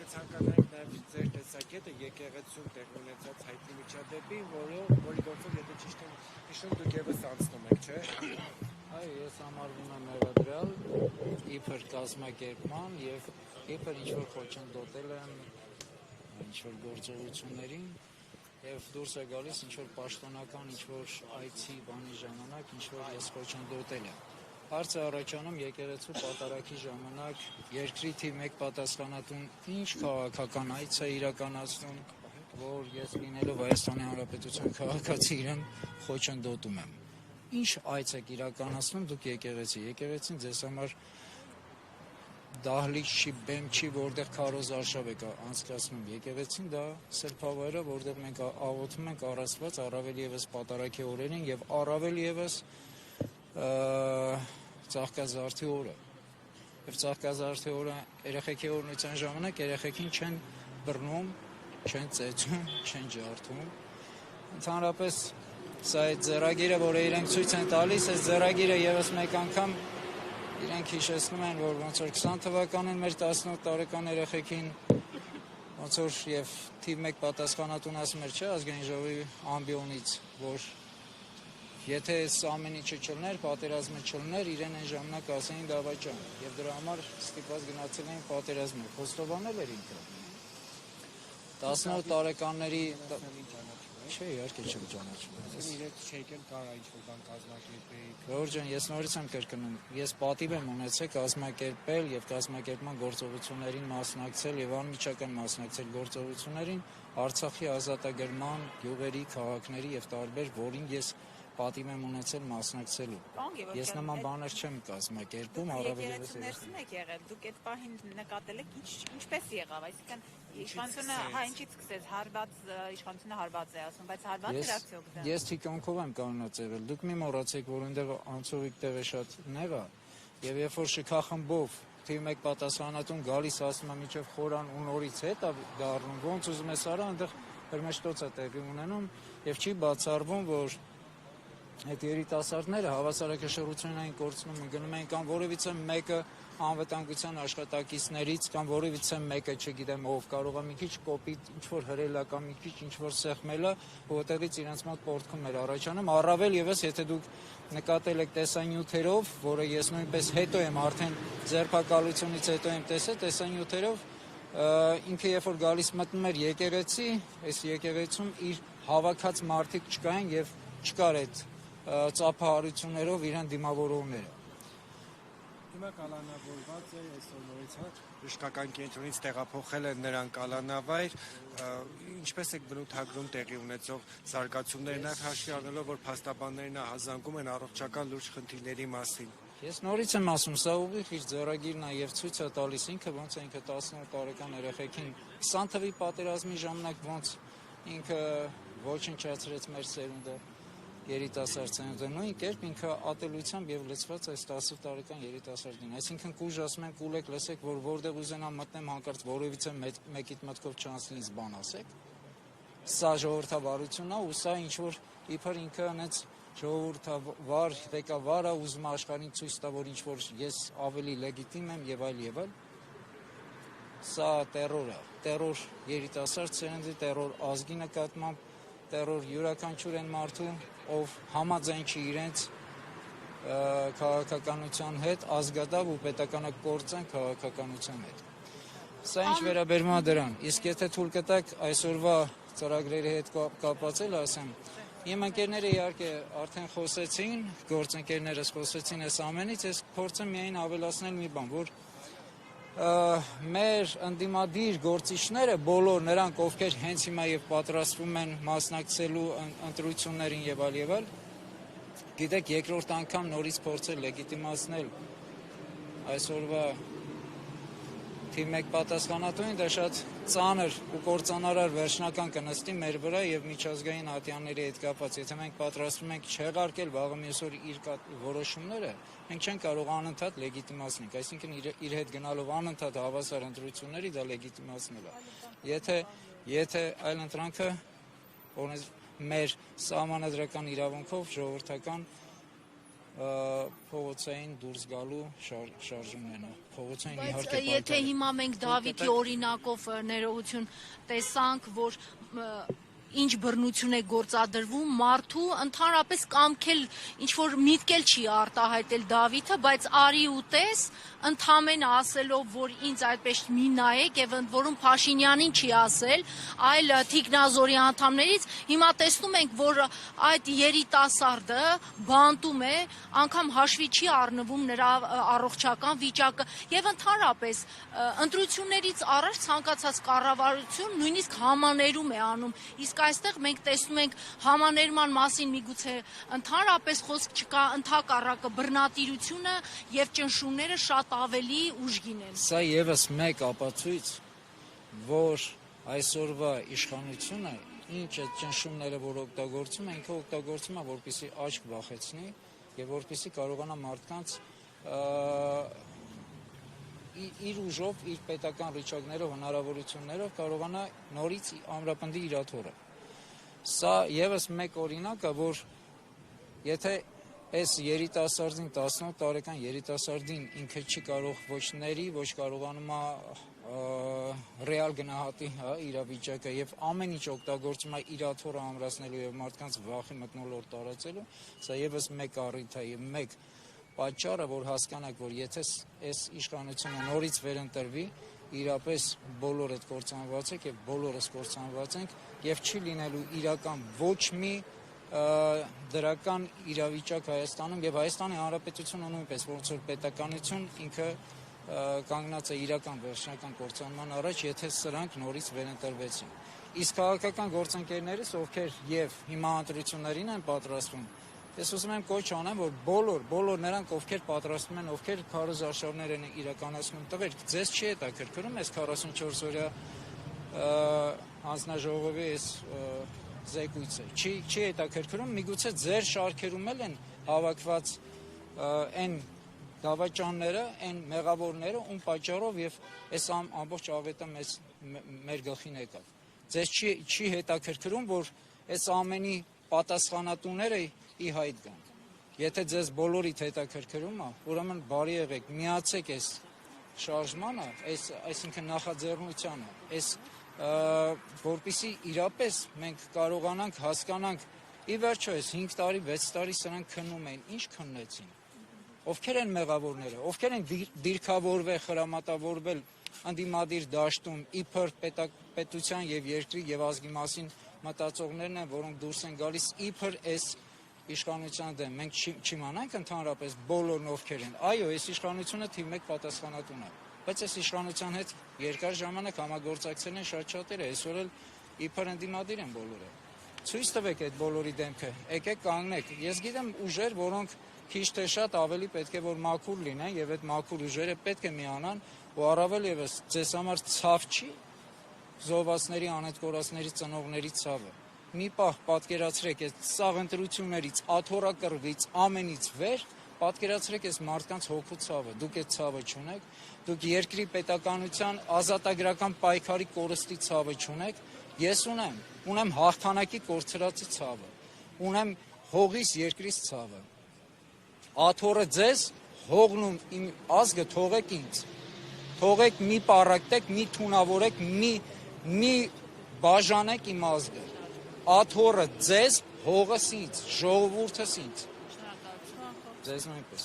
Կցանկանայինք նաև ձեր տեսակետը եկեղեցում տեղի ունեցած հայտնի միջադեպին, որի գործով եթե ճիշտ եմ հիշում, դուք ևս անցնում եք, չէ՞։ Այո, ես համարվում եմ մեղադրյալ իբր կազմակերպման եւ իբր ինչ-որ խոչընդոտել եմ ինչ-որ գործողություններին եւ դուրս է գալիս ինչ-որ պաշտոնական ինչ-որ այցի բանի ժամանակ ինչ-որ ես խոչընդոտել եմ։ Հարցը առաջանում եկեղեցու պատարագի ժամանակ երկրի թիվ 1 պատասխանատուն ինչ քաղաքական այց է իրականացնում, որ ես լինելով Հայաստանի Հանրապետության քաղաքացի իրեն խոչընդոտում եմ։ Ինչ այց եք իրականացնում դուք եկեղեցին ձեզ համար դահլիճ չի, բեմ չի, որտեղ քարոզ արշավ եք անցկացնում եկեղեցին, դա սրբավայր է, որտեղ մենք աղոթում ենք առասված առավել եւս պատարագի օրերին եւ առավել եւս Ծաղկազարդի օրը։ Եվ Ծաղկազարդի օրը երեխեքի օրնության ժամանակ երեխեքին չեն բռնում, չեն ծեծում, չեն ջարդում։ Ընդհանրապես սա այդ ձեռագիրը, որը իրենք ցույց են տալիս, այս ձեռագիրը եւս մեկ անգամ իրենք հիշեցնում են, որ ոնց որ 20 թվականին մեր 18 տարեկան երեխեքին ոնց որ եւ թիվ 1 պատասխանատուն ասում էր, չէ, ազգային ժողովի ամբիոնից, որ եթե այս ամեն ինչը չլներ, պատերազմը չլներ, իրեն այն ժամանակ ասեին դավաճան եւ դրա համար ստիպված գնացել էին պատերազմը։ Խոստովանել էր ինքը։ 18 տարեկանների չէ, իհարկե չեմ ճանաչում։ Իրենք չեկել կարա ինչ-որ բան կազմակերպեի։ Գորգ ջան, ես նորից եմ կրկնում, ես պատիվ եմ ունեցել կազմակերպել եւ կազմակերպման գործողություններին մասնակցել եւ անմիջական մասնակցել գործողություններին Արցախի ազատագրման, գյուղերի, քաղաքների եւ տարբեր, որին ես պատիվ եմ ունեցել մասնակցելու։ Ես նման բաներ չեմ կազմակերպում, առավել եւս ներսում եք եղել, դուք այդ պահին նկատել եք ինչպես եղավ, այսինքն իշխանությունը ինչից սկսեց, իշխանությունը հարված է ասում, բայց հարված ռեակցիա կդա։ Ես թիկունքով եմ կանոնած եղել, դուք մի մոռացեք, որ այնտեղ անցողիկ տեղը շատ նեղ է, եւ երբ որ շքախմբով թիվ 1 պատասխանատուն գալիս ասում է միջև խորան ու նորից հետ է դառնում, ոնց ուզում ես արա, այնտեղ հրմեշտոց է տեղի ունենում եւ չի բացառվում, որ այդ երիտասարդները հավասարակշռությունն էին կորցնում, գնում էին կամ որևիցե մեկը անվտանգության աշխատակիցներից կամ որևիցե մեկը, չգիտեմ ով, կարող է մի քիչ կոպիտ ինչ-որ հրելական, մի քիչ ինչ-որ սեղմելը, որտեղից իրենց մոտ պորտքում էր առաջանում, առավել եւս եթե դուք նկատել եք տեսանյութերով, որը ես նույնպես հետո եմ արդեն ձերբակալությունից հետո եմ տեսել տեսանյութերով, ինքը երբ որ գալիս մտնում էր եկեղեցի, այս եկեղեցում իր հավաքած մարդիկ չկային եւ չկար այդ ծափահարություններով իրեն դիմավորողները։ Հիմա կալանավորված է այսօր նորից բժշկական կենտրոնից տեղափոխել են նրան կալանավայր, ինչպես եք բնութագրում տեղի ունեցող զարգացումները, նաև հաշվի առնելով, որ փաստաբաններն ահազանգում են առողջական լուրջ խնդիրների մասին։ Ես նորից եմ ասում, սա ուղիղ իր ձեռագիրն է եւ ցույց է տալիս ինքը ոնց է ինքը 18 տարեկան երեխեքին 20 թվականի պատերազմի ժամանակ ոնց ինքը ոչնչացրեց մեր սերունդը երիտասարդ սերունդը, նույն կերպ ինքը ատելությամբ եւ լցված այս 10 տարեկան երիտասարդին, այսինքն կուժ ասում են կուլեք լսեք, որ որտեղ ուզենամ մտնեմ հանկարծ որևիցե մեկիդ մտքով չանցնի ինձ բան ասեք, սա ժողովրդավարությունն է ու սա ինչ որ իբր ինքը այնց ժողովրդավար ղեկավարը ուզում աշխարհին ցույց տա, որ ինչ որ ես ավելի լեգիտիմ եմ եւ այլ սա տերոր է, տերոր երիտասարդ սերնդի, տերոր ազգի նկատմամբ, տերոր յուրաքանչյուր են մարդու, ով համաձայն չի իրենց քաղաքականության հետ, ազգադավ ու պետականակործան քաղաքականության հետ։ Սա ինչ վերաբերում է դրան, իսկ եթե թույլ կտաք այսօրվա ծրագրերի հետ կապված էլ ասեմ, իմ ընկերները իհարկե արդեն խոսեցին, գործընկերներս խոսեցին այս ամենից, ես փորձեմ միայն ավելացնել մի բան, որ մեր ընդդիմադիր գործիչները, բոլոր նրանք, ովքեր հենց հիմա եւ պատրաստվում են մասնակցելու ընտրություններին եւ այլ, գիտեք, երկրորդ անգամ նորից փորձել լեգիտիմացնել այսօրվա թիվ 1 պատասխանատուին, դա շատ ծանր ու կործանարար վերջնական կնստի մեր վրա եւ միջազգային ատյանների հետ կապված, եթե մենք պատրաստվում ենք չեղարկել վաղը մյուս օր իր որոշումները, մենք չենք կարող անընդհատ լեգիտիմացնել, այսինքն իր հետ գնալով անընդհատ հավասար ընտրությունների դա լեգիտիմացնել է։ Եթե այլ ընտրանքը մեր սահմանադրական իրավունքով ժողովրդական փողոցային դուրս գալու շարժումներն են։ Փողոցային Բայց իհարկե եթե հիմա մենք Դավիթի օրինակով ներողություն տեսանք, որ ինչ բռնություն է գործադրվում, մարդու ընդհանրապես կամքել ինչ որ միտքել չի արտահայտել Դավիթը, բայց արի ու տես ընդամենը ասելով, որ ինձ այդպես մի նայեք եւ ընդ որում Փաշինյանին չի ասել, այլ Թիկնազորի անդամներից հիմա տեսնում ենք, որ այդ երիտասարդը բանտում է, անգամ հաշվի չի առնվում նրա առողջական վիճակը եւ ընդհանրապես ընտրություններից առաջ ցանկացած կառավարություն նույնիսկ համաներում է անում, իսկ այստեղ մենք տեսնում ենք համաներման մասին միգուցե ընդհանրապես խոսք չկա, ընդհակառակը բռնատիրությունը եւ ճնշումները շատ ավելի ուժգին են։ Սա եւս մեկ ապացույց, որ այսօրվա իշխանությունը ինչ է ճնշումները, որ օգտագործում է, ինքը օգտագործում է, որպեսզի աչք վախեցնի եւ որպեսզի կարողանա մարդկանց իր ուժով, իր պետական ռիճակներով, հնարավորություններով կարողանա նորից ամրապնդի իր աթոռը։ Սա եւս մեկ օրինակ է, որ եթե այս երիտասարդին 18 տարեկան երիտասարդին ինքը չի կարող ոչ ների, ոչ կարողանում է ռեալ գնահատի իրավիճակը եւ ամեն ինչ օգտագործում է իր աթոռը ամրացնելու եւ մարդկանց վախի մթնոլորտ տարածելու, սա եւս մեկ առիթ է եւ մեկ պատճառը, որ հասկանաք, որ եթե այս իշխանությունը նորից վերընտրվի, իրապես բոլորդ կործանված եք եւ բոլորս կործանված ենք եւ չի լինելու իրական ոչ մի դրական իրավիճակ Հայաստանում եւ Հայաստանի Հանրապետությունը նույնպես ոնց որ պետականություն ինքը կանգնած է իրական վերջնական կործանման առաջ, եթե սրանք նորից վերընտրվեցին։ Իսկ քաղաքական գործընկերներս, ովքեր եւ հիմա ընտրություններին են պատրաստվում, ես ուզում եմ կոչ անեմ, որ բոլոր նրանք, ովքեր պատրաստվում են, ովքեր քարոզարշավներ են իրականացնում, տվեք, ձեզ չի հետաքրքրում այս 44 օրյա հանձնաժողովի այս զեկույցը, չի հետաքրքրում, միգուցե ձեր շարքերում են հավաքված այն դավաճանները, այն մեղավորները, ում պատճառով եւ այս ամբողջ ավետը մեր գլխին եկավ։ Ձեզ չի հետաքրքրում, որ այս ամենի պատասխանատուները ի հայտ գան։ Եթե ձեզ բոլորիդ հետաքրքրում է, ուրեմն բարի եղեք, միացեք այս շարժմանը, այսինքն նախաձեռնությանը, այս որպեսզի իրապես մենք կարողանանք հասկանանք, ի վերջո այս 5 տարի, 6 տարի սրանք քննում էին, ինչ քննեցին։ Ովքեր են մեղավորները, ովքեր են դիրքավորվել, խրամատավորվել ընդդիմադիր դաշտում, իբր պետության եւ երկրի եւ ազգի մասին մտածողներն են, որոնք դուրս են գալիս իբր այս իշխանության դեմ։ Մենք չիմանանք ընդհանրապես բոլորն ովքեր են։ Այո, այս իշխանությունը թիվ 1 պատասխանատուն է, բայց այս իշխանության հետ երկար ժամանակ համագործակցել են շատ շատերը, այսօր էլ իբր ընդդիմադիր են բոլորը։ Ցույց տվեք այդ բոլորի դեմքը, եկեք կանգնեք։ Ես գիտեմ ուժեր, որոնք քիչ թե շատ ավելի պետք է որ մաքուր լինեն եւ այդ մաքուր ուժերը պետք է միանան ու առավել եւս ձեզ համար ցավ չի զոհվածների անհետքորածների ծնողների ցավը։ Մի պահ պատկերացրեք այդ սաղ ընտրություններից, աթոռակռվից, ամենից վեր, պատկերացրեք այս մարդկանց հոգու ցավը։ Դուք այդ ցավը չունեք, դուք երկրի պետականության ազատագրական պայքարի կորստի ցավը չունեք։ Ես ունեմ հաղթանակի կորցրածի ցավը, ունեմ հողից երկրից ցավը։ Աթոռը ձեզ, հողն իմ ազգը թողեք ինձ, թողեք մի պառակտեք, մի թունավորեք, մի բաժանեք իմ ազգը, աթոռը ձեզ, հողս ինձ, ժողովուրդս ինձ, ձեզ նույնպես։